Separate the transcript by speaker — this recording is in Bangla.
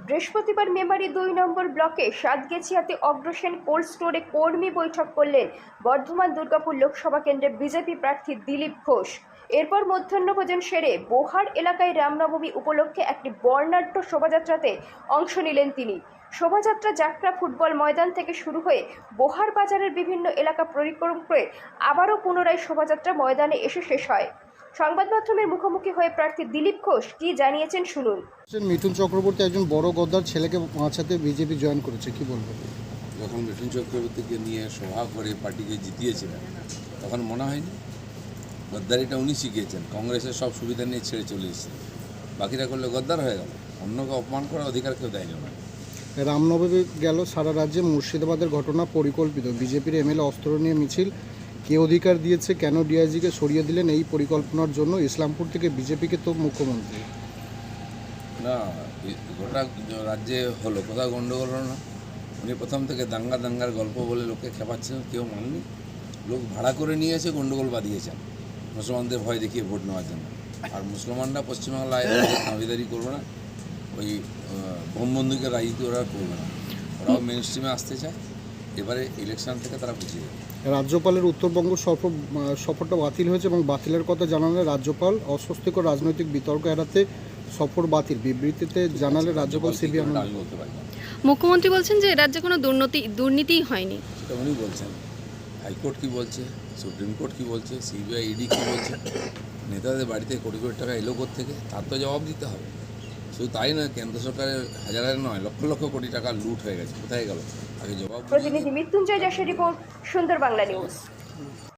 Speaker 1: বৃহস্পতিবার মেমারি ২ নম্বর ব্লকে সাতগেছিয়াতে অগ্রসেন কোল্ড স্টোরে কর্মী বৈঠক করলেন বর্ধমান দুর্গাপুর লোকসভা কেন্দ্রের বিজেপি প্রার্থী দিলীপ ঘোষ। এরপর মধ্যাহ্নভোজন সেরে বোহার এলাকায় রামনবমী উপলক্ষে একটি বর্ণাঢ্য শোভাযাত্রাতে অংশ নিলেন তিনি। শোভাযাত্রা যাত্রা ফুটবল ময়দান থেকে শুরু হয়ে বোহার বাজারের বিভিন্ন এলাকা পরিক্রম করে আবারও পুনরায় শোভাযাত্রা ময়দানে এসে শেষ হয়। সংবাদ মাধ্যমের মুখোমুখি হয়ে প্রার্থী দিলীপ ঘোষ কি জানিয়েছেন শুনুন।
Speaker 2: মিঠুন চক্রবর্তী একজন বড় গদ্দার ছেলেকে বাঁচাতে বিজেপি জয়েন করেছে, কি বলবেন?
Speaker 3: যখন মিঠুন চক্রবর্তীকে নিয়ে সভা করে পার্টিকে জিতিয়েছিলেন তখন মনে হয়নি গদ্দারিটা উনি শিখিয়েছেন, কংগ্রেসের সব সুবিধা নিয়ে ছেড়ে চলে এসেছেন, বাকিরা করলে গদ্দার হয়ে গেল। অন্যকে অপমান করার অধিকার কেউ দেয়নি না।
Speaker 2: রামনবমী গেল, সারা রাজ্যে মুর্শিদাবাদের ঘটনা পরিকল্পিত। বিজেপির এমএলএ অস্ত্র নিয়ে মিছিল, কে অধিকার দিয়েছে, কেন ডিআইজিকে সরিয়ে দিলেন, এই পরিকল্পনার জন্য ইসলামপুর থেকে বিজেপিকে তো মুখ্যমন্ত্রী
Speaker 3: না, গোটা রাজ্যে হলো, কোথাও গণ্ডগোল হলো না। উনি প্রথম থেকে দাঙ্গার গল্প বলে লোককে খেপাচ্ছেন, কেউ মানেনি। লোক ভাড়া করে নিয়ে এসে গণ্ডগোল বাঁধিয়েছেন মুসলমানদের ভয় দেখিয়ে ভোট নেওয়ার জন্য। আর মুসলমানরা পশ্চিমবাংলায় দাবিদারি করবে না, ওই বোম বন্দুকের রাজনীতি ওরা করবে না, ওরাও মেন স্ট্রিমে আসতে চায়। এবারে ইলেকশন থেকে তারা পিছিয়ে যাবে।
Speaker 2: রাজ্যপালের উত্তরবঙ্গ সফরটা বাতিল হয়েছে এবং বাতিলের কথা জানালে রাজ্যপাল অস্বস্তিকর রাজনৈতিক বিতর্ক এড়াতে সফর বাতিল। বিবৃতিতে জানালে রাজ্যপাল সিবি আনন্দ।
Speaker 3: আমি বলতে পারি না।
Speaker 4: মুখ্যমন্ত্রী বলছেন যে রাজ্যে কোনো দুর্নীতিই হয়নি।
Speaker 3: সেটা উনি বলছেন। হাইকোর্ট কী বলছে, সুপ্রিম কোর্ট কী বলছে, সিবিআই ইডি কী বলছে, নেতাদের বাড়িতে কোটি কোটি টাকা এলো থেকে, তার তো জবাব দিতে হবে। শুধু তাই নয়, কেন্দ্র সরকারের হাজার নয় লক্ষ কোটি টাকা লুট হয়ে গেছে, কোথায় গেল আগে জবাব।
Speaker 1: প্রতিনিধি মৃত্যুঞ্জয় যশের রিপোর্ট, সুন্দর বাংলা নিউজ।